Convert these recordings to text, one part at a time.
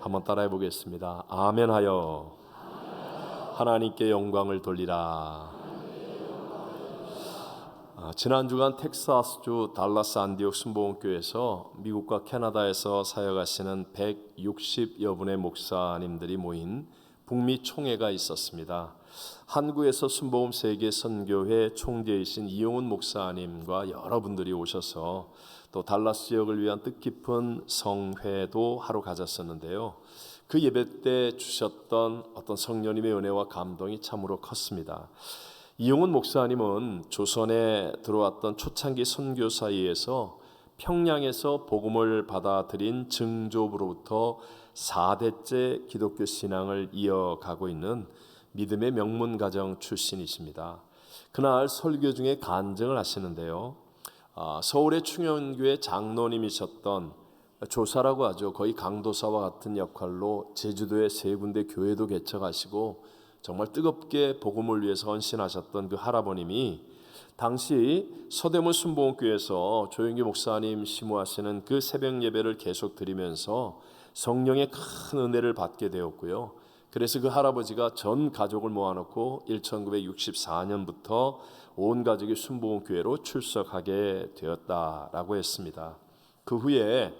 한번 따라해 보겠습니다. 아멘하여 하나님께 영광을 돌리라. 지난 주간 텍사스주 달라스 안디옥 순복음교회에서 미국과 캐나다에서 사역하시는 160여 분의 목사님들이 모인 북미 총회가 있었습니다. 한국에서 순복음 세계 선교회 총재이신 이용훈 목사님과 여러분들이 오셔서 또 달라스 지역을 위한 뜻깊은 성회도 하루 가졌었는데요. 그 예배 때 주셨던 어떤 성령님의 은혜와 감동이 참으로 컸습니다. 이용훈 목사님은 조선에 들어왔던 초창기 선교사이에서 평양에서 복음을 받아들인 증조부로부터 4대째 기독교 신앙을 이어가고 있는 믿음의 명문 가정 출신이십니다. 그날 설교 중에 간증을 하시는데요. 서울의 충현교회 장로님이셨던 조사라고 하죠. 거의 강도사와 같은 역할로 제주도에 3군데 교회도 개척하시고 정말 뜨겁게 복음을 위해서 헌신하셨던 그 할아버님이 당시 서대문 순복음교회에서 조영기 목사님 심우하시는 그 새벽 예배를 계속 드리면서 성령의 큰 은혜를 받게 되었고요. 그래서 그 할아버지가 전 가족을 모아놓고 1964년부터 온 가족이 순복음교회로 출석하게 되었다라고 했습니다. 그 후에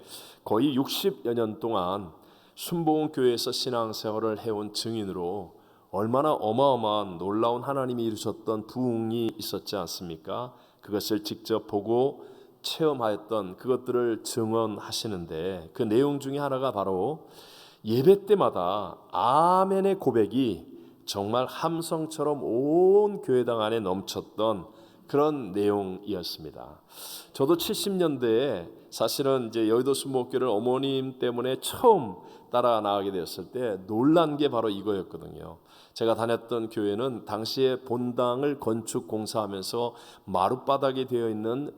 거의 60여 년 동안 순복음교회에서 신앙생활을 해온 증인으로 얼마나 어마어마한 놀라운 하나님이 이루셨던 부흥이 있었지 않습니까? 그것을 직접 보고 체험하였던 그것들을 증언하시는데 그 내용 중에 하나가 바로 예배 때마다 아멘의 고백이 정말 함성처럼 온 교회당 안에 넘쳤던 그런 내용이었습니다. 저도 70년대에 사실은 이제 여의도 순복음교회를 어머님 때문에 처음 따라 나가게 되었을 때 놀란 게 바로 이거였거든요. 제가 다녔던 교회는 당시에 본당을 건축 공사하면서 마룻바닥에 되어 있는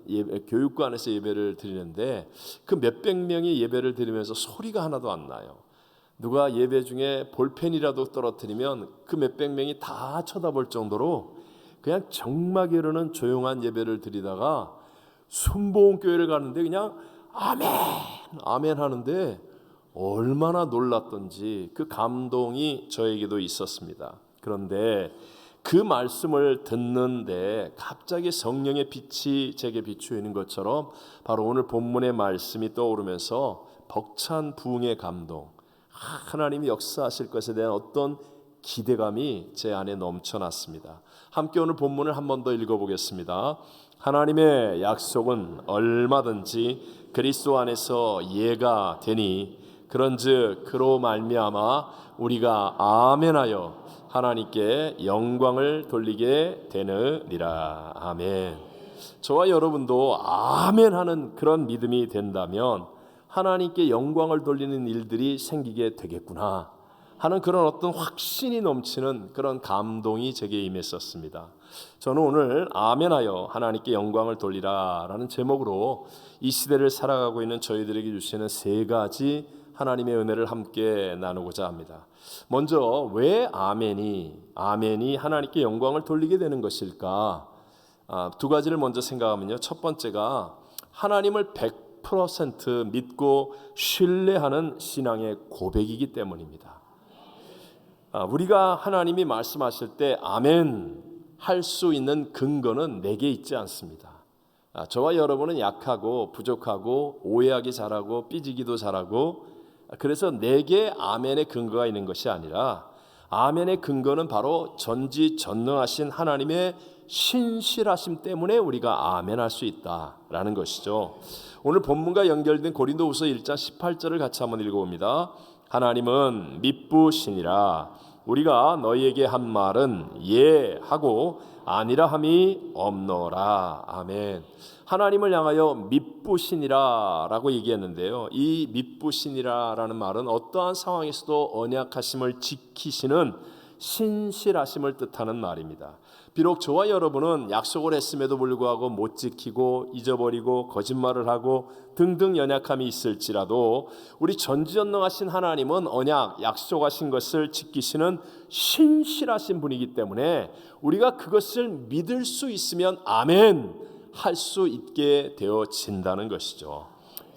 교육관에서 예배를 드리는데 그 몇백 명이 예배를 드리면서 소리가 하나도 안 나요. 누가 예배 중에 볼펜이라도 떨어뜨리면 그 몇백 명이 다 쳐다볼 정도로 그냥 정막이 흐르는 조용한 예배를 드리다가 순복음교회를 가는데 그냥 아멘 아멘 하는데 얼마나 놀랐던지 그 감동이 저에게도 있었습니다. 그런데 그 말씀을 듣는데 갑자기 성령의 빛이 제게 비추이는 것처럼 바로 오늘 본문의 말씀이 떠오르면서 벅찬 부흥의 감동, 하나님이 역사하실 것에 대한 어떤 기대감이 제 안에 넘쳐났습니다. 함께 오늘 본문을 한 번 더 읽어보겠습니다. 하나님의 약속은 얼마든지 그리스도 안에서 예가 되니 그런즉 그로 말미암아 우리가 아멘하여 하나님께 영광을 돌리게 되느니라. 아멘. 저와 여러분도 아멘하는 그런 믿음이 된다면 하나님께 영광을 돌리는 일들이 생기게 되겠구나 하는 그런 어떤 확신이 넘치는 그런 감동이 제게 임했었습니다. 저는 오늘 아멘하여 하나님께 영광을 돌리라 라는 제목으로 이 시대를 살아가고 있는 저희들에게 주시는 3가지 하나님의 은혜를 함께 나누고자 합니다. 먼저 왜 아멘이 하나님께 영광을 돌리게 되는 것일까? 2가지를 먼저 생각하면요. 첫 번째가 하나님을 100% 믿고 신뢰하는 신앙의 고백이기 때문입니다. 우리가 하나님이 말씀하실 때 아멘 할 수 있는 근거는 내게 있지 않습니다. 저와 여러분은 약하고 부족하고 오해하기 잘하고 삐지기도 잘하고 그래서 내게 아멘의 근거가 있는 것이 아니라 아멘의 근거는 바로 전지전능하신 하나님의 신실하심 때문에 우리가 아멘할 수 있다라는 것이죠. 오늘 본문과 연결된 고린도후서 1장 18절을 같이 한번 읽어봅니다. 하나님은 미쁘시니라. 우리가 너희에게 한 말은 예 하고 아니라 함이 없노라. 아멘. 하나님을 향하여 미쁘시니라 라고 얘기했는데요. 이 미쁘시니라 라는 말은 어떠한 상황에서도 언약하심을 지키시는 신실하심을 뜻하는 말입니다. 비록 저와 여러분은 약속을 했음에도 불구하고 못 지키고 잊어버리고 거짓말을 하고 등등 연약함이 있을지라도 우리 전지전능하신 하나님은 언약, 약속하신 것을 지키시는 신실하신 분이기 때문에 우리가 그것을 믿을 수 있으면 아멘 할 수 있게 되어진다는 것이죠.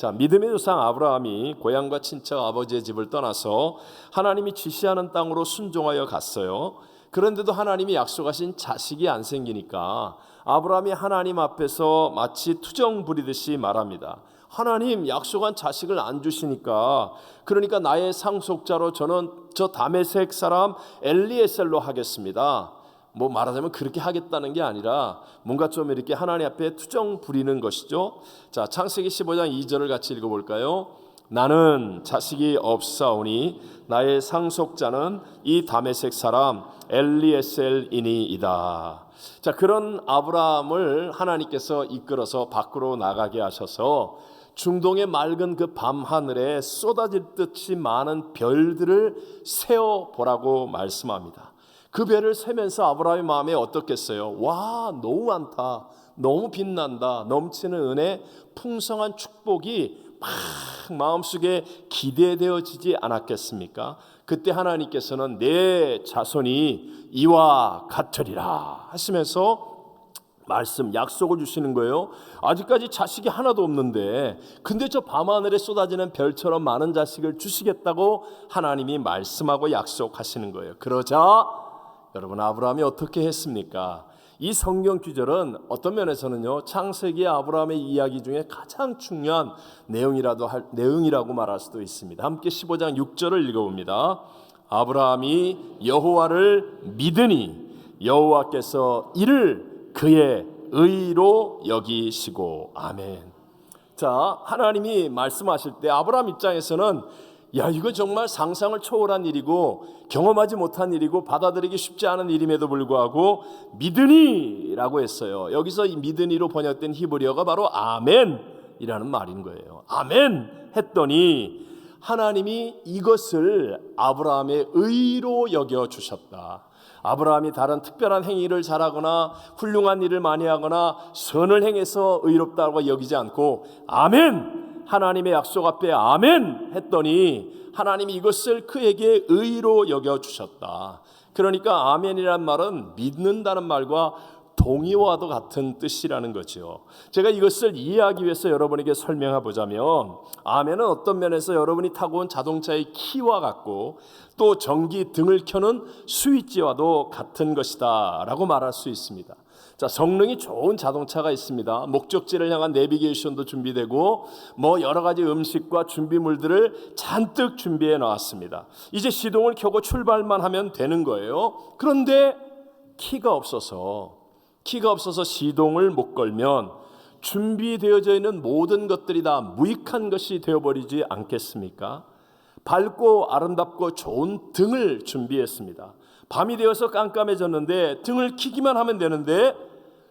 자, 믿음의 조상 아브라함이 고향과 친척 아버지의 집을 떠나서 하나님이 지시하는 땅으로 순종하여 갔어요. 그런데도 하나님이 약속하신 자식이 안 생기니까 아브라함이 하나님 앞에서 마치 투정 부리듯이 말합니다. 하나님, 약속한 자식을 안 주시니까 그러니까 나의 상속자로 저는 저 다메섹 사람 엘리에셀로 하겠습니다. 뭐 말하자면 그렇게 하겠다는 게 아니라 뭔가 좀 이렇게 하나님 앞에 투정 부리는 것이죠. 자, 창세기 15장 2절을 같이 읽어볼까요? 나는 자식이 없사오니 나의 상속자는 이 다메섹 사람 엘리에셀이니이다. 자, 그런 아브라함을 하나님께서 이끌어서 밖으로 나가게 하셔서 중동의 맑은 그 밤하늘에 쏟아질 듯이 많은 별들을 세어보라고 말씀합니다. 그 별을 세면서 아브라함의 마음에 어떻겠어요? 와, 너무 많다, 너무 빛난다, 넘치는 은혜, 풍성한 축복이 막 마음속에 기대되어지지 않았겠습니까? 그때 하나님께서는 내 자손이 이와 같으리라 하시면서 약속을 주시는 거예요. 아직까지 자식이 하나도 없는데 근데 저 밤하늘에 쏟아지는 별처럼 많은 자식을 주시겠다고 하나님이 말씀하고 약속하시는 거예요. 그러자 여러분, 아브라함이 어떻게 했습니까? 이 성경 구절은 어떤 면에서는요, 창세기 아브라함의 이야기 중에 가장 중요한 내용이라고 말할 수도 있습니다. 함께 15장 6절을 읽어봅니다. 아브라함이 여호와를 믿으니 여호와께서 이를 그의 의로 여기시고. 아멘. 자, 하나님이 말씀하실 때 아브라함 입장에서는 야, 이거 정말 상상을 초월한 일이고 경험하지 못한 일이고 받아들이기 쉽지 않은 일임에도 불구하고 믿으니라고 했어요. 여기서 이 믿으니로 번역된 히브리어가 바로 아멘이라는 말인 거예요. 아멘 했더니 하나님이 이것을 아브라함의 의로 여겨 주셨다. 아브라함이 다른 특별한 행위를 잘하거나 훌륭한 일을 많이 하거나 선을 행해서 의롭다고 여기지 않고 아멘, 하나님의 약속 앞에 아멘 했더니 하나님이 이것을 그에게 의로 여겨주셨다. 그러니까 아멘이란 말은 믿는다는 말과 동의와도 같은 뜻이라는 거죠. 제가 이것을 이해하기 위해서 여러분에게 설명해 보자면 아멘은 어떤 면에서 여러분이 타고 온 자동차의 키와 같고 또 전기 등을 켜는 스위치와도 같은 것이다 라고 말할 수 있습니다. 자, 성능이 좋은 자동차가 있습니다. 목적지를 향한 내비게이션도 준비되고 뭐 여러 가지 음식과 준비물들을 잔뜩 준비해 놨습니다. 이제 시동을 켜고 출발만 하면 되는 거예요. 그런데 키가 없어서 시동을 못 걸면 준비되어져 있는 모든 것들이 다 무익한 것이 되어버리지 않겠습니까? 밝고 아름답고 좋은 등을 준비했습니다. 밤이 되어서 깜깜해졌는데 등을 켜기만 하면 되는데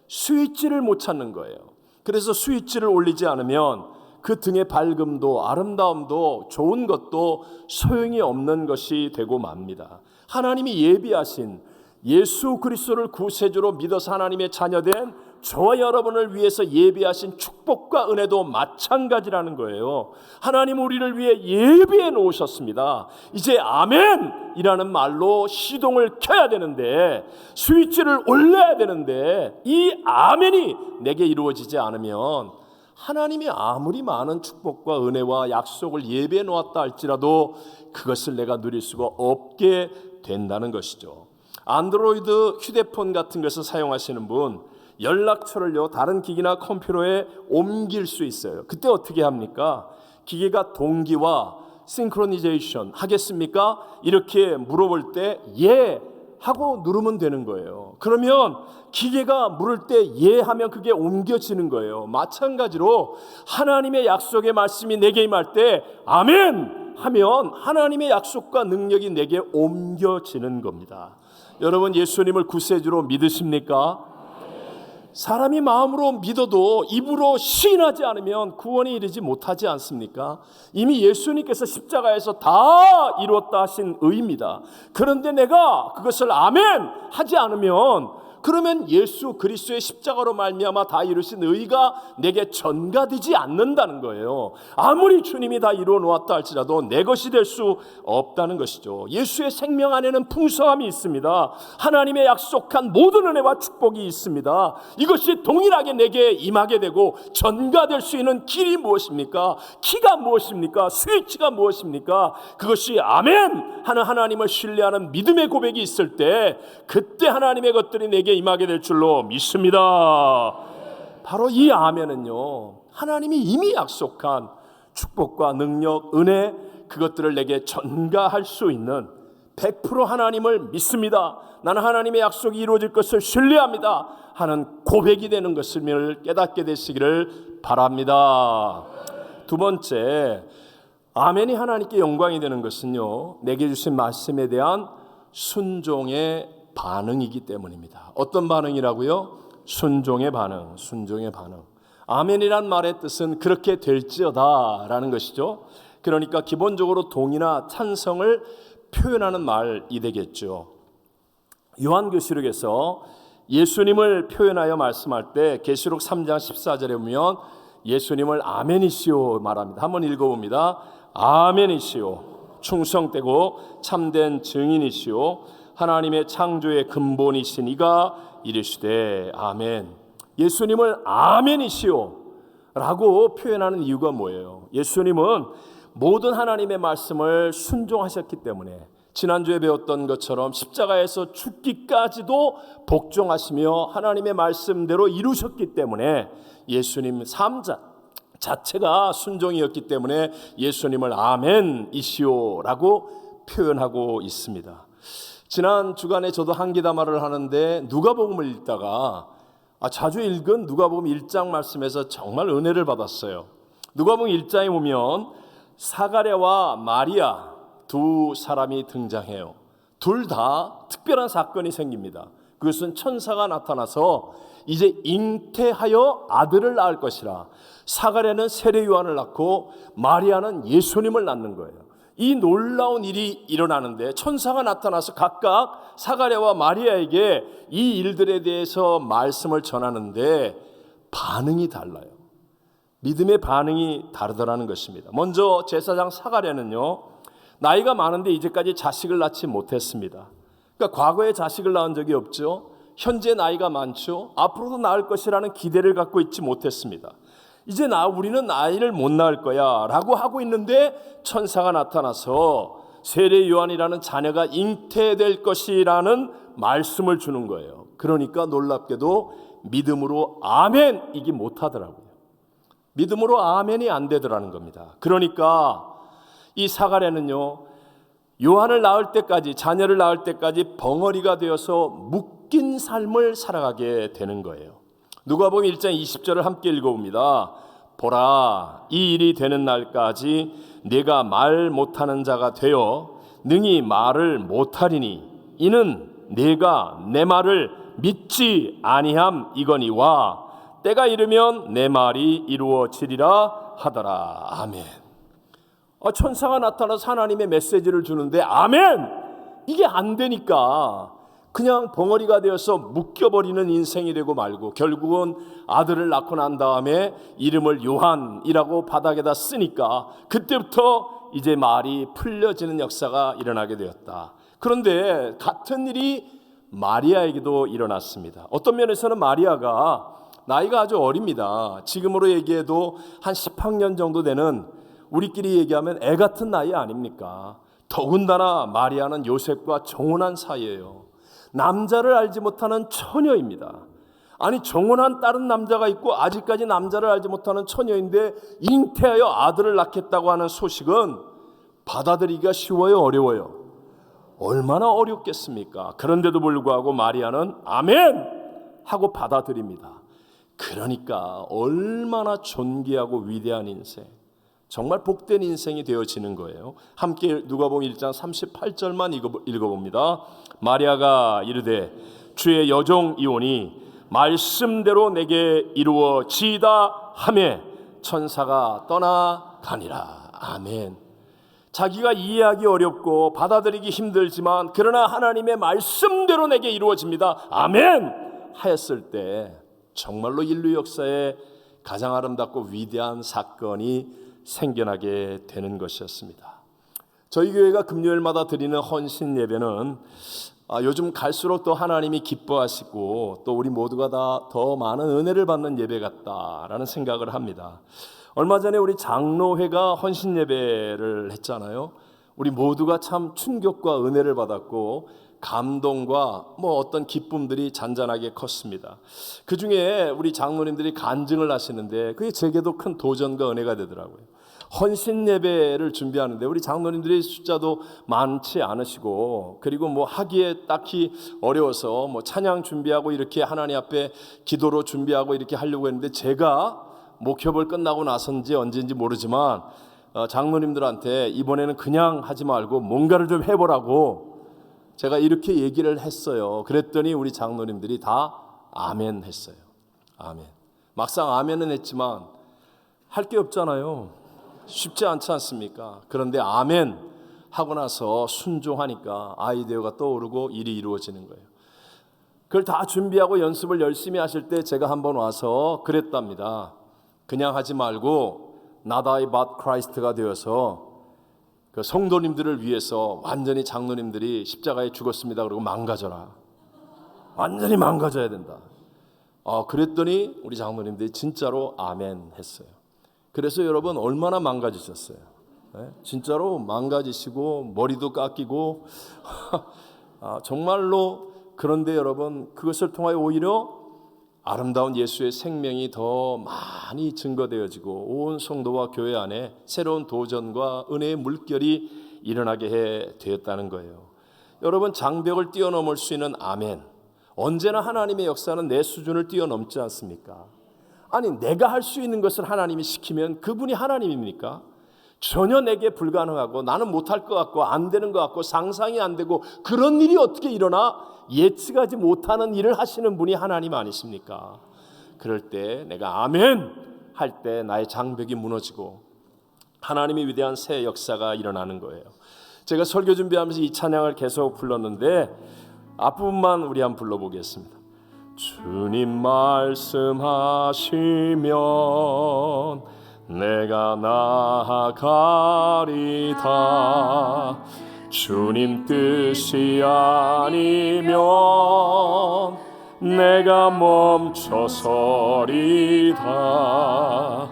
스위치를 못 찾는 거예요. 그래서 스위치를 올리지 않으면 그 등의 밝음도 아름다움도 좋은 것도 소용이 없는 것이 되고 맙니다. 하나님이 예비하신 예수 그리스도를 구세주로 믿어서 하나님의 자녀된 저와 여러분을 위해서 예비하신 축복과 은혜도 마찬가지라는 거예요. 하나님 우리를 위해 예비해 놓으셨습니다. 이제 아멘이라는 말로 시동을 켜야 되는데 스위치를 올려야 되는데 이 아멘이 내게 이루어지지 않으면 하나님이 아무리 많은 축복과 은혜와 약속을 예비해 놓았다 할지라도 그것을 내가 누릴 수가 없게 된다는 것이죠. 안드로이드 휴대폰 같은 것을 사용하시는 분, 연락처를요 다른 기기나 컴퓨터에 옮길 수 있어요. 그때 어떻게 합니까? 기계가 동기화 싱크로니제이션 하겠습니까? 이렇게 물어볼 때 예 하고 누르면 되는 거예요. 그러면 기계가 물을 때 예 하면 그게 옮겨지는 거예요. 마찬가지로 하나님의 약속의 말씀이 내게 임할 때 아멘 하면 하나님의 약속과 능력이 내게 옮겨지는 겁니다. 여러분, 예수님을 구세주로 믿으십니까? 사람이 마음으로 믿어도 입으로 시인하지 않으면 구원에 이르지 못하지 않습니까? 이미 예수님께서 십자가에서 다 이루었다 하신 의입니다. 그런데 내가 그것을 아멘 하지 않으면 그러면 예수 그리스도의 십자가로 말미암아 다 이루신 의가 내게 전가되지 않는다는 거예요. 아무리 주님이 다 이루어 놓았다 할지라도 내 것이 될 수 없다는 것이죠. 예수의 생명 안에는 풍성함이 있습니다. 하나님의 약속한 모든 은혜와 축복이 있습니다. 이것이 동일하게 내게 임하게 되고 전가될 수 있는 길이 무엇입니까? 키가 무엇입니까? 스위치가 무엇입니까? 그것이 아멘 하는 하나님을 신뢰하는 믿음의 고백이 있을 때 그때 하나님의 것들이 내게 임하게 될 줄로 믿습니다. 바로 이 아멘은요, 하나님이 이미 약속한 축복과 능력, 은혜, 그것들을 내게 전가할 수 있는 100% 하나님을 믿습니다, 나는 하나님의 약속이 이루어질 것을 신뢰합니다 하는 고백이 되는 것을 깨닫게 되시기를 바랍니다. 두 번째, 아멘이 하나님께 영광이 되는 것은요, 내게 주신 말씀에 대한 순종의 반응이기 때문입니다. 어떤 반응이라고요? 순종의 반응, 순종의 반응. 아멘이란 말의 뜻은 그렇게 될지어다 라는 것이죠. 그러니까 기본적으로 동의나 찬성을 표현하는 말이 되겠죠. 요한계시록에서 예수님을 표현하여 말씀할 때 계시록 3장 14절에 보면 예수님을 아멘이시오 말합니다. 한번 읽어봅니다. 아멘이시오, 충성되고 참된 증인이시오, 하나님의 창조의 근본이신 이가 이르시되 아멘. 예수님을 아멘이시오 라고 표현하는 이유가 뭐예요? 예수님은 모든 하나님의 말씀을 순종하셨기 때문에 지난주에 배웠던 것처럼 십자가에서 죽기까지도 복종하시며 하나님의 말씀대로 이루셨기 때문에 예수님 삶 자체가 순종이었기 때문에 예수님을 아멘이시오라고 표현하고 있습니다. 지난 주간에 저도 한기담화를 하는데 누가복음을 읽다가 자주 읽은 누가복음 1장 말씀에서 정말 은혜를 받았어요. 누가복음 1장에 보면 사가랴와 마리아 두 사람이 등장해요. 둘 다 특별한 사건이 생깁니다. 그것은 천사가 나타나서 이제 잉태하여 아들을 낳을 것이라. 사가랴는 세례 요한을 낳고 마리아는 예수님을 낳는 거예요. 이 놀라운 일이 일어나는데 천사가 나타나서 각각 사가랴와 마리아에게 이 일들에 대해서 말씀을 전하는데 반응이 달라요. 믿음의 반응이 다르더라는 것입니다. 먼저 제사장 사가랴는요, 나이가 많은데 이제까지 자식을 낳지 못했습니다. 그러니까 과거에 자식을 낳은 적이 없죠. 현재 나이가 많죠. 앞으로도 낳을 것이라는 기대를 갖고 있지 못했습니다. 이제 우리는 아이를 못 낳을 거야 라고 하고 있는데 천사가 나타나서 세례 요한이라는 자녀가 잉태될 것이라는 말씀을 주는 거예요. 그러니까 놀랍게도 믿음으로 아멘이기 못하더라고요. 믿음으로 아멘이 안 되더라는 겁니다. 그러니까 이 사가랴는요, 요한을 낳을 때까지, 자녀를 낳을 때까지 벙어리가 되어서 묶인 삶을 살아가게 되는 거예요. 누가복음 1장 20절을 함께 읽어봅니다. 보라, 이 일이 되는 날까지 내가 말 못하는 자가 되어 능히 말을 못하리니 이는 내가 내 말을 믿지 아니함 이거니와 때가 이르면 내 말이 이루어지리라 하더라. 아멘. 천사가 나타나서 하나님의 메시지를 주는데 아멘! 이게 안 되니까 그냥 벙어리가 되어서 묶여버리는 인생이 되고 말고 결국은 아들을 낳고 난 다음에 이름을 요한이라고 바닥에다 쓰니까 그때부터 이제 말이 풀려지는 역사가 일어나게 되었다. 그런데 같은 일이 마리아에게도 일어났습니다. 어떤 면에서는 마리아가 나이가 아주 어립니다. 지금으로 얘기해도 한 10학년 정도 되는, 우리끼리 얘기하면 애 같은 나이 아닙니까? 더군다나 마리아는 요셉과 정혼한 사이예요. 남자를 알지 못하는 처녀입니다. 아니, 정혼한 다른 남자가 있고 아직까지 남자를 알지 못하는 처녀인데 잉태하여 아들을 낳겠다고 하는 소식은 받아들이기가 쉬워요, 어려워요? 얼마나 어렵겠습니까? 그런데도 불구하고 마리아는 아멘! 하고 받아들입니다. 그러니까 얼마나 존귀하고 위대한 인생, 정말 복된 인생이 되어지는 거예요. 함께 누가복음 1장 38절만 읽어봅니다. 마리아가 이르되 주의 여종이오니 말씀대로 내게 이루어지이다 하매 천사가 떠나가니라. 아멘. 자기가 이해하기 어렵고 받아들이기 힘들지만 그러나 하나님의 말씀대로 내게 이루어집니다. 아멘. 하였을 때 정말로 인류 역사에 가장 아름답고 위대한 사건이 생겨나게 되는 것이었습니다. 저희 교회가 금요일마다 드리는 헌신 예배는 요즘 갈수록 또 하나님이 기뻐하시고 또 우리 모두가 다 더 많은 은혜를 받는 예배 같다라는 생각을 합니다. 얼마 전에 우리 장로회가 헌신 예배를 했잖아요. 우리 모두가 참 충격과 은혜를 받았고 감동과 어떤 기쁨들이 잔잔하게 컸습니다. 그 중에 우리 장로님들이 간증을 하시는데 그게 제게도 큰 도전과 은혜가 되더라고요. 헌신 예배를 준비하는데 우리 장로님들이 숫자도 많지 않으시고 그리고 하기에 딱히 어려워서 찬양 준비하고 이렇게 하나님 앞에 기도로 준비하고 이렇게 하려고 했는데 제가 목협을 끝나고 나선지 언제인지 모르지만 장로님들한테 이번에는 그냥 하지 말고 뭔가를 좀 해보라고 제가 이렇게 얘기를 했어요. 그랬더니 우리 장로님들이 다 아멘 했어요. 아멘. 막상 아멘은 했지만 할 게 없잖아요. 쉽지 않지 않습니까? 그런데 아멘 하고 나서 순종하니까 아이디어가 떠오르고 일이 이루어지는 거예요. 그걸 다 준비하고 연습을 열심히 하실 때 제가 한번 와서 그랬답니다. 그냥 하지 말고 Not I but Christ가 되어서 그 성도님들을 위해서 완전히 장로님들이 십자가에 죽었습니다. 그러고 망가져라. 완전히 망가져야 된다. 그랬더니 우리 장로님들이 진짜로 아멘 했어요. 그래서 여러분 얼마나 망가지셨어요? 진짜로 망가지시고 머리도 깎이고 정말로. 그런데 여러분 그것을 통하여 오히려 아름다운 예수의 생명이 더 많이 증거되어지고 온 성도와 교회 안에 새로운 도전과 은혜의 물결이 일어나게 되었다는 거예요. 여러분 장벽을 뛰어넘을 수 있는 아멘. 언제나 하나님의 역사는 내 수준을 뛰어넘지 않습니까? 아니 내가 할 수 있는 것을 하나님이 시키면 그분이 하나님입니까? 전혀 내게 불가능하고 나는 못할 것 같고 안 되는 것 같고 상상이 안 되고 그런 일이 어떻게 일어나? 예측하지 못하는 일을 하시는 분이 하나님 아니십니까? 그럴 때 내가 아멘 할 때 나의 장벽이 무너지고 하나님의 위대한 새 역사가 일어나는 거예요. 제가 설교 준비하면서 이 찬양을 계속 불렀는데 앞부분만 우리 한번 불러보겠습니다. 주님 말씀하시면 내가 나아가리다. 주님 뜻이 아니면 내가 멈춰서리다.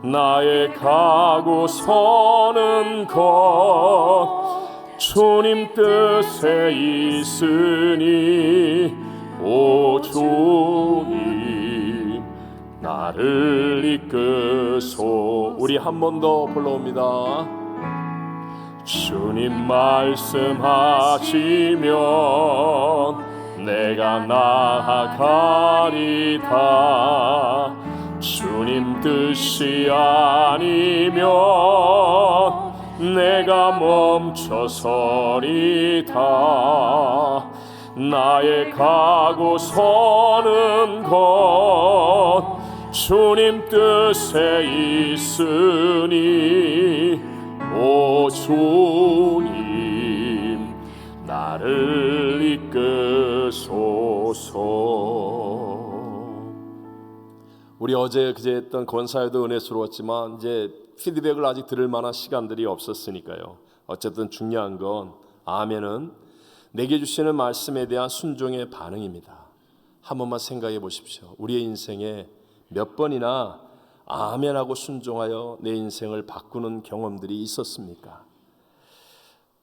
나의 가고 서는 것 주님 뜻에 있으니 오 주님 나를 이끄소. 우리 한 번 더 불러옵니다. 주님 말씀하시면 내가 나아가리다. 주님 뜻이 아니면 내가 멈춰서리다. 나의 가고 서는 것 주님 뜻에 있으니 오 주님 나를 이끄소서. 우리 어제 그제 했던 권사회도 은혜스러웠지만 이제 피드백을 아직 들을 만한 시간들이 없었으니까요. 어쨌든 중요한 건 아멘은 내게 주시는 말씀에 대한 순종의 반응입니다. 한 번만 생각해 보십시오. 우리의 인생에 몇 번이나 아멘하고 순종하여 내 인생을 바꾸는 경험들이 있었습니까?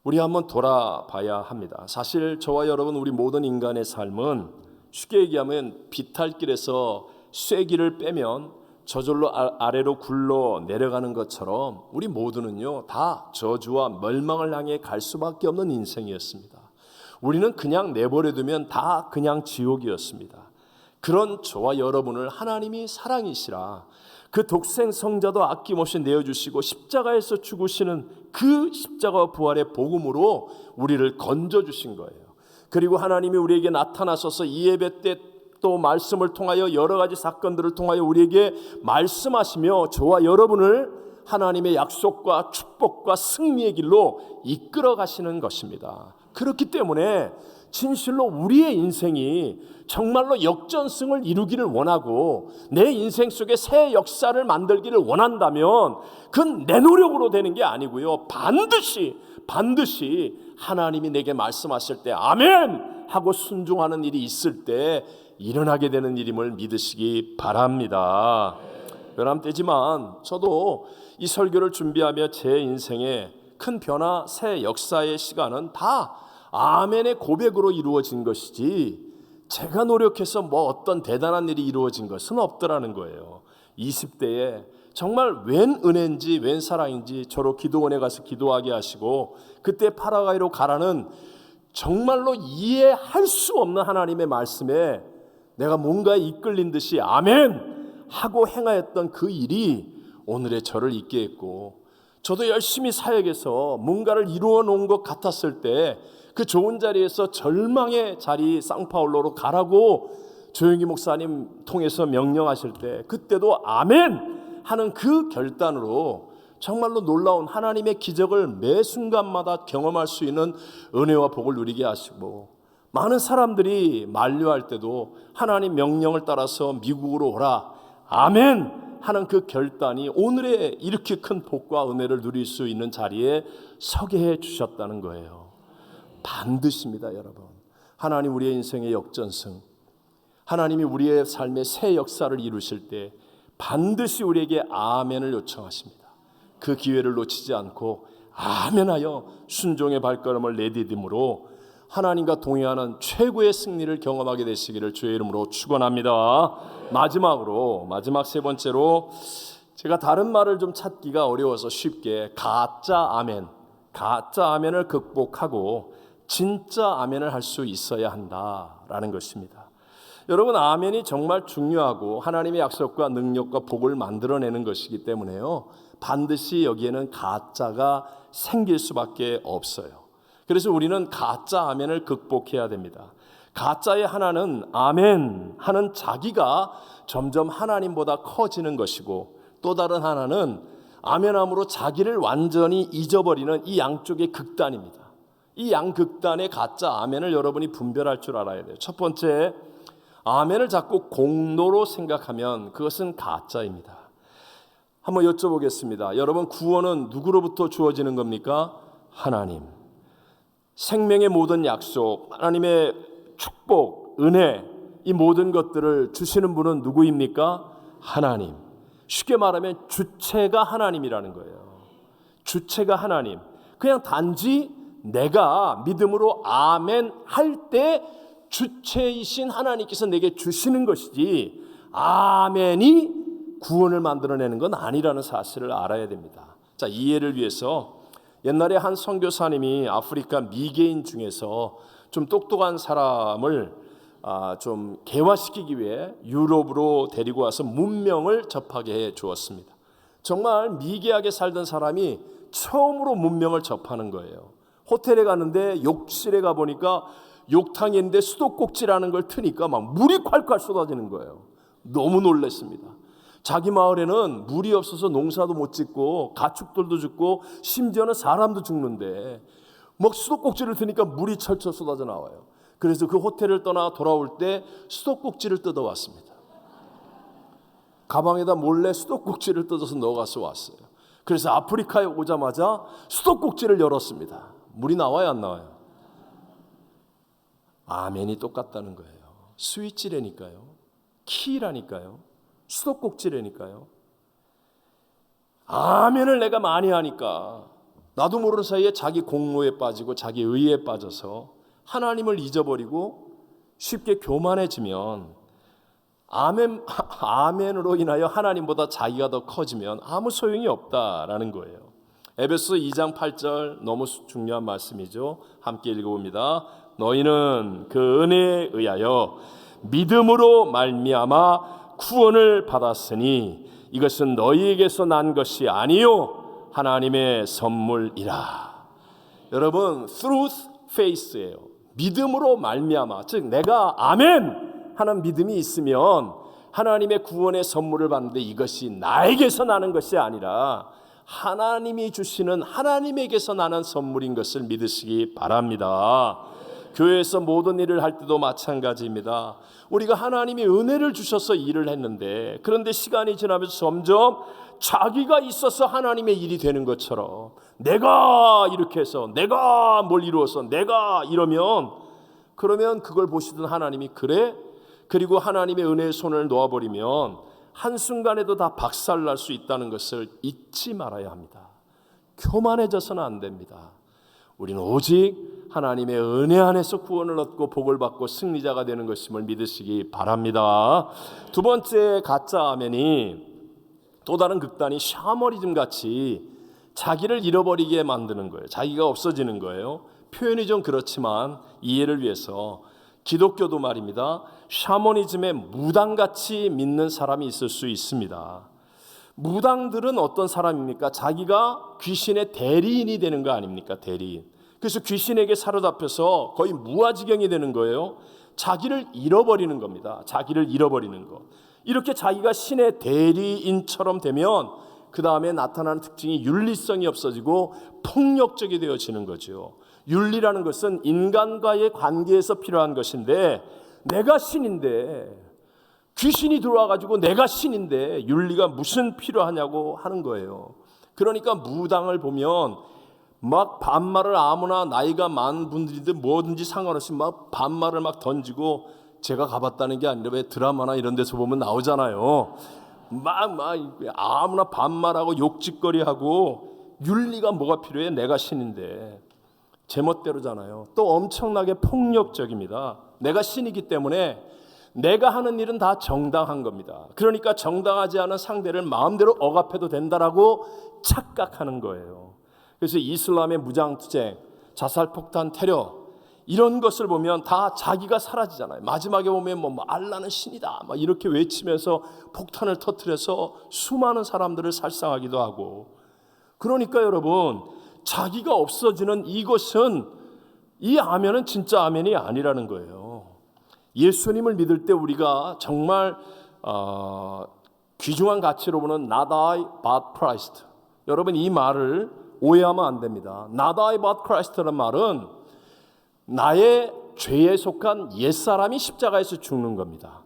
우리 한번 돌아봐야 합니다. 사실 저와 여러분 우리 모든 인간의 삶은 쉽게 얘기하면 비탈길에서 쐐기를 빼면 저절로 아래로 굴러 내려가는 것처럼 우리 모두는요 다 저주와 멸망을 향해 갈 수밖에 없는 인생이었습니다. 우리는 그냥 내버려두면 다 그냥 지옥이었습니다. 그런 저와 여러분을 하나님이 사랑이시라 그 독생 성자도 아낌없이 내어주시고 십자가에서 죽으시는 그 십자가와 부활의 복음으로 우리를 건져주신 거예요. 그리고 하나님이 우리에게 나타나셔서 이 예배 때 또 말씀을 통하여 여러 가지 사건들을 통하여 우리에게 말씀하시며 저와 여러분을 하나님의 약속과 축복과 승리의 길로 이끌어 가시는 것입니다. 그렇기 때문에 진실로 우리의 인생이 정말로 역전승을 이루기를 원하고 내 인생 속에 새 역사를 만들기를 원한다면 그건 내 노력으로 되는 게 아니고요, 반드시 하나님이 내게 말씀하실 때 아멘 하고 순종하는 일이 있을 때 일어나게 되는 일임을 믿으시기 바랍니다. 변함되지만 저도 이 설교를 준비하며 제 인생에 큰 변화, 새 역사의 시간은 다 아멘의 고백으로 이루어진 것이지 제가 노력해서 뭐 어떤 대단한 일이 이루어진 것은 없더라는 거예요. 20대에 정말 웬 은혜인지 웬 사랑인지 저로 기도원에 가서 기도하게 하시고 그때 파라과이로 가라는 정말로 이해할 수 없는 하나님의 말씀에 내가 뭔가에 이끌린 듯이 아멘 하고 행하였던 그 일이 오늘의 저를 있게 했고, 저도 열심히 사역에서 뭔가를 이루어 놓은 것 같았을 때 그 좋은 자리에서 절망의 자리 상파울로로 가라고 조영기 목사님 통해서 명령하실 때 그때도 아멘 하는 그 결단으로 정말로 놀라운 하나님의 기적을 매 순간마다 경험할 수 있는 은혜와 복을 누리게 하시고, 많은 사람들이 만류할 때도 하나님 명령을 따라서 미국으로 오라 아멘 하는 그 결단이 오늘의 이렇게 큰 복과 은혜를 누릴 수 있는 자리에 서게 해 주셨다는 거예요. 반드시입니다, 여러분. 하나님 우리의 인생의 역전승, 하나님이 우리의 삶의 새 역사를 이루실 때 반드시 우리에게 아멘을 요청하십니다. 그 기회를 놓치지 않고 아멘하여 순종의 발걸음을 내디딤으로 하나님과 동행하는 최고의 승리를 경험하게 되시기를 주의 이름으로 축원합니다. 마지막 세 번째로, 제가 다른 말을 좀 찾기가 어려워서 쉽게 가짜 아멘을 극복하고 진짜 아멘을 할 수 있어야 한다라는 것입니다. 여러분, 아멘이 정말 중요하고 하나님의 약속과 능력과 복을 만들어내는 것이기 때문에요, 반드시 여기에는 가짜가 생길 수밖에 없어요. 그래서 우리는 가짜 아멘을 극복해야 됩니다. 가짜의 하나는 아멘 하는 자기가 점점 하나님보다 커지는 것이고, 또 다른 하나는 아멘함으로 자기를 완전히 잊어버리는 이 양쪽의 극단입니다. 이 양극단의 가짜 아멘을 여러분이 분별할 줄 알아야 돼요. 첫 번째, 아멘을 자꾸 공로로 생각하면 그것은 가짜입니다. 한번 여쭤보겠습니다. 여러분, 구원은 누구로부터 주어지는 겁니까? 하나님. 생명의 모든 약속, 하나님의 축복, 은혜, 이 모든 것들을 주시는 분은 누구입니까? 하나님. 쉽게 말하면 주체가 하나님이라는 거예요. 주체가 하나님. 그냥 단지 내가 믿음으로 아멘 할 때 주체이신 하나님께서 내게 주시는 것이지 아멘이 구원을 만들어내는 건 아니라는 사실을 알아야 됩니다. 자, 이해를 위해서 옛날에 한 선교사님이 아프리카 미개인 중에서 좀 똑똑한 사람을 좀 개화시키기 위해 유럽으로 데리고 와서 문명을 접하게 해 주었습니다. 정말 미개하게 살던 사람이 처음으로 문명을 접하는 거예요. 호텔에 가는데 욕실에 가보니까 욕탕이 있는데 수도꼭지라는 걸 트니까 막 물이 콸콸 쏟아지는 거예요. 너무 놀랐습니다. 자기 마을에는 물이 없어서 농사도 못 짓고 가축들도 죽고 심지어는 사람도 죽는데 막 수도꼭지를 트니까 물이 철철 쏟아져 나와요. 그래서 그 호텔을 떠나 돌아올 때 수도꼭지를 뜯어왔습니다. 가방에다 몰래 수도꼭지를 뜯어서 넣어가서 왔어요. 그래서 아프리카에 오자마자 수도꼭지를 열었습니다. 물이 나와요, 안 나와요? 아멘이 똑같다는 거예요. 스위치라니까요. 키라니까요. 수도꼭지라니까요. 아멘을 내가 많이 하니까 나도 모르는 사이에 자기 공로에 빠지고 자기 의에 빠져서 하나님을 잊어버리고 쉽게 교만해지면 아멘으로 인하여 하나님보다 자기가 더 커지면 아무 소용이 없다라는 거예요. 에베소 2장 8절 너무 중요한 말씀이죠. 함께 읽어봅니다. 너희는 그 은혜에 의하여 믿음으로 말미암아 구원을 받았으니 이것은 너희에게서 난 것이 아니요 하나님의 선물이라. 여러분, through faith예요. 믿음으로 말미암아, 즉 내가 아멘 하는 믿음이 있으면 하나님의 구원의 선물을 받는데 이것이 나에게서 나는 것이 아니라 하나님이 주시는, 하나님에게서 나는 선물인 것을 믿으시기 바랍니다. 교회에서 모든 일을 할 때도 마찬가지입니다. 우리가 하나님이 은혜를 주셔서 일을 했는데, 그런데 시간이 지나면서 점점 자기가 있어서 하나님의 일이 되는 것처럼, 내가 이렇게 해서, 내가 뭘 이루어서, 내가 이러면, 그러면 그걸 보시던 하나님이 그래? 그리고 하나님의 은혜의 손을 놓아버리면 한순간에도 다 박살날 수 있다는 것을 잊지 말아야 합니다. 교만해져서는 안 됩니다. 우리는 오직 하나님의 은혜 안에서 구원을 얻고 복을 받고 승리자가 되는 것임을 믿으시기 바랍니다. 두 번째 가짜 아멘이 또 다른 극단이 샤머니즘 같이 자기를 잃어버리게 만드는 거예요. 자기가 없어지는 거예요. 표현이 좀 그렇지만 이해를 위해서, 기독교도 말입니다, 샤머니즘에 무당같이 믿는 사람이 있을 수 있습니다. 무당들은 어떤 사람입니까? 자기가 귀신의 대리인이 되는 거 아닙니까? 대리인. 그래서 귀신에게 사로잡혀서 거의 무아지경이 되는 거예요. 자기를 잃어버리는 겁니다. 자기를 잃어버리는 것. 이렇게 자기가 신의 대리인처럼 되면 그 다음에 나타나는 특징이 윤리성이 없어지고 폭력적이 되어지는 거죠. 윤리라는 것은 인간과의 관계에서 필요한 것인데, 내가 신인데, 귀신이 들어와가지고 내가 신인데 윤리가 무슨 필요하냐고 하는 거예요. 그러니까 무당을 보면 막 반말을 아무나 나이가 많은 분들이든 뭐든지 상관없이 막 반말을 막 던지고, 제가 가봤다는 게 아니라 왜 드라마나 이런 데서 보면 나오잖아요. 막 아무나 반말하고 욕짓거리하고, 윤리가 뭐가 필요해? 내가 신인데. 제멋대로잖아요. 또 엄청나게 폭력적입니다. 내가 신이기 때문에 내가 하는 일은 다 정당한 겁니다. 그러니까 정당하지 않은 상대를 마음대로 억압해도 된다라고 착각하는 거예요. 그래서 이슬람의 무장투쟁, 자살폭탄, 테러, 이런 것을 보면 다 자기가 사라지잖아요. 마지막에 보면 뭐 알라는 신이다 막 이렇게 외치면서 폭탄을 터뜨려서 수많은 사람들을 살상하기도 하고. 그러니까 여러분, 자기가 없어지는 이것은, 이 아멘은 진짜 아멘이 아니라는 거예요. 예수님을 믿을 때 우리가 정말 귀중한 가치로 보는 not I but Christ. 여러분, 이 말을 오해하면 안 됩니다. Not I but Christ라는 말은 나의 죄에 속한 옛사람이 십자가에서 죽는 겁니다.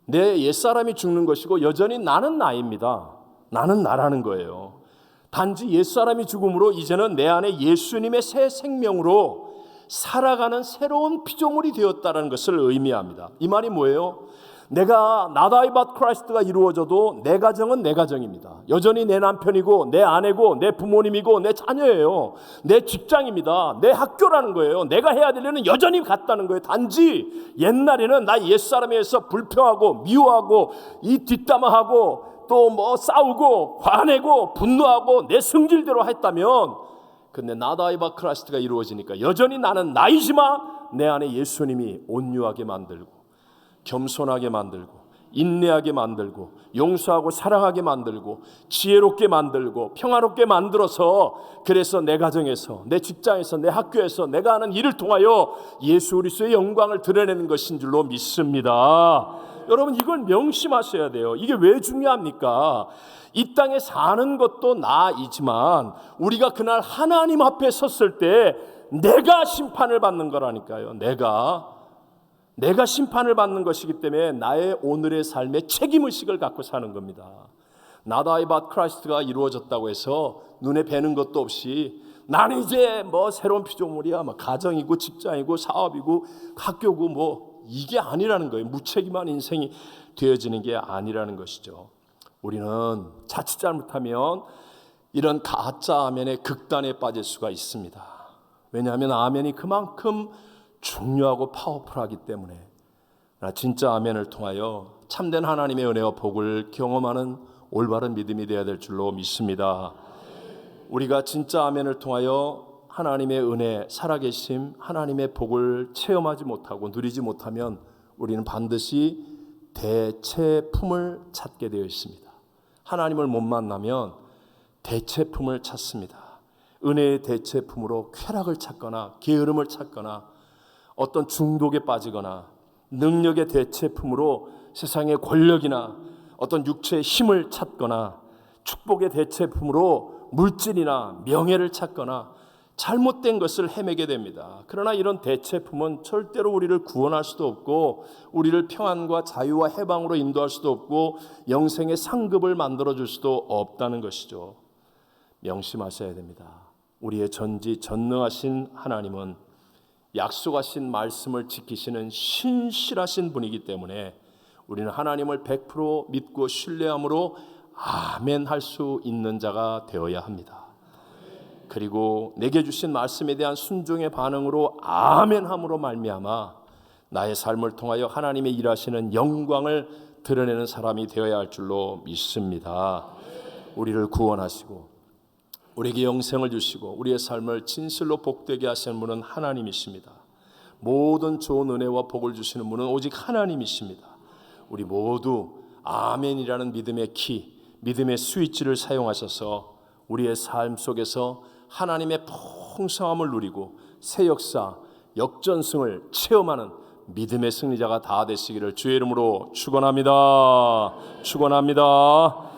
내 옛사람이 죽는 것이고 여전히 나는 나입니다. 나는 나라는 거예요. 단지 옛사람이 죽음으로 이제는 내 안에 예수님의 새 생명으로 살아가는 새로운 피조물이 되었다는 것을 의미합니다. 이 말이 뭐예요? 내가 not I but Christ가 이루어져도 내 가정은 내 가정입니다. 여전히 내 남편이고 내 아내고 내 부모님이고 내 자녀예요. 내 직장입니다. 내 학교라는 거예요. 내가 해야 될 일은 여전히 같다는 거예요. 단지 옛날에는 나 옛사람에 의해서 불평하고 미워하고 이 뒷담화하고 또 뭐 싸우고 화내고 분노하고 내 성질대로 했다면, 근데 not I but Christ가 이루어지니까 여전히 나는 나이지만 내 안에 예수님이 온유하게 만들고 겸손하게 만들고 인내하게 만들고 용서하고 사랑하게 만들고 지혜롭게 만들고 평화롭게 만들어서, 그래서 내 가정에서, 내 직장에서, 내 학교에서 내가 하는 일을 통하여 예수 그리스도의 영광을 드러내는 것인 줄로 믿습니다. 여러분, 이걸 명심하셔야 돼요. 이게 왜 중요합니까? 이 땅에 사는 것도 나이지만 우리가 그날 하나님 앞에 섰을 때 내가 심판을 받는 거라니까요. 내가 심판을 받는 것이기 때문에 나의 오늘의 삶의 책임의식을 갖고 사는 겁니다. Not I but Christ가 이루어졌다고 해서 눈에 뵈는 것도 없이 나는 이제 뭐 새로운 피조물이야, 뭐 가정이고 직장이고 사업이고 학교고 뭐, 이게 아니라는 거예요. 무책임한 인생이 되어지는 게 아니라는 것이죠. 우리는 자칫 잘못하면 이런 가짜 아멘의 극단에 빠질 수가 있습니다. 왜냐하면 아멘이 그만큼 중요하고 파워풀하기 때문에. 진짜 아멘을 통하여 참된 하나님의 은혜와 복을 경험하는 올바른 믿음이 되어야 될 줄로 믿습니다. 우리가 진짜 아멘을 통하여 하나님의 은혜, 살아계심, 하나님의 복을 체험하지 못하고 누리지 못하면 우리는 반드시 대체품을 찾게 되어 있습니다. 하나님을 못 만나면 대체품을 찾습니다. 은혜의 대체품으로 쾌락을 찾거나 게으름을 찾거나 어떤 중독에 빠지거나, 능력의 대체품으로 세상의 권력이나 어떤 육체의 힘을 찾거나, 축복의 대체품으로 물질이나 명예를 찾거나 잘못된 것을 헤매게 됩니다. 그러나 이런 대체품은 절대로 우리를 구원할 수도 없고 우리를 평안과 자유와 해방으로 인도할 수도 없고 영생의 상급을 만들어줄 수도 없다는 것이죠. 명심하셔야 됩니다. 우리의 전지전능하신 하나님은 약속하신 말씀을 지키시는 신실하신 분이기 때문에 우리는 하나님을 100% 믿고 신뢰함으로 아멘 할 수 있는 자가 되어야 합니다. 그리고 내게 주신 말씀에 대한 순종의 반응으로 아멘함으로 말미암아 나의 삶을 통하여 하나님의 일하시는 영광을 드러내는 사람이 되어야 할 줄로 믿습니다. 우리를 구원하시고 우리에게 영생을 주시고 우리의 삶을 진실로 복되게 하시는 분은 하나님이십니다. 모든 좋은 은혜와 복을 주시는 분은 오직 하나님이십니다. 우리 모두 아멘이라는 믿음의 키, 믿음의 스위치를 사용하셔서 우리의 삶 속에서 하나님의 풍성함을 누리고 새 역사, 역전승을 체험하는 믿음의 승리자가 다 되시기를 주의 이름으로 축원합니다. 축원합니다.